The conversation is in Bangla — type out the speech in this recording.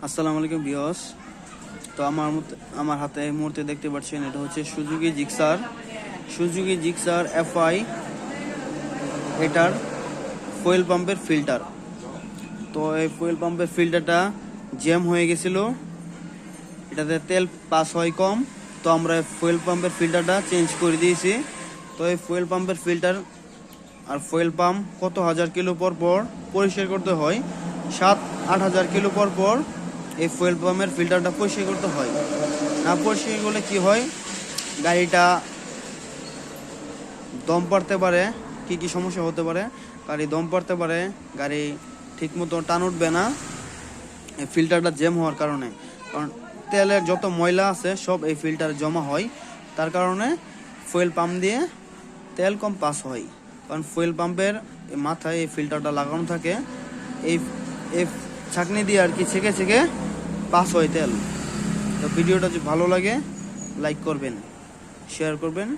আসসালামু আলাইকুম ভিউয়ার্স। তো আমার হাতে এই মুহূর্তে দেখতে পাচ্ছেন এটা হচ্ছে সুজুকি জিক্সার এফআই, এটার ফুয়েল পাম্পের ফিল্টার। তো এই ফুয়েল পাম্পের ফিল্টারটা জ্যাম হয়ে গেছিল, এটাতে তেল পাস হয় কম। তো আমরা ফুয়েল পাম্পের ফিল্টারটা চেঞ্জ করে দিয়েছি। তো এই ফুয়েল পাম্পের ফিল্টার আর ফুয়েল পাম্প কত হাজার কিলো পর পর পরিষ্কার করতে হয়, 7-8 হাজার কিলো পর পর এই ফুয়েল পাম্পের ফিল্টারটা পরিষ্কার করতে হয়। না পরিষ্কার করলে কি হয়, গাড়িটা দম পড়তে পারে। কি সমস্যা হতে পারে, গাড়ি দম পড়তে পারে, গাড়ি ঠিকমতো টান উঠবে না এই ফিল্টারটা জ্যাম হওয়ার কারণে। কারণ তেলের যত ময়লা আছে সব এই ফিল্টারে জমা হয়, তার কারণে ফুয়েল পাম্প দিয়ে তেল কম পাস হয়। কারণ ফুয়েল পাম্পের মাথায় এই ফিল্টারটা লাগানো থাকে, এই এই ছাঁকনি দিয়ে আর কি ছেঁকে ছেঁকে পাস হয় তেল। তো ভিডিওটা যদি ভালো লাগে লাইক করবেন, শেয়ার করবেন।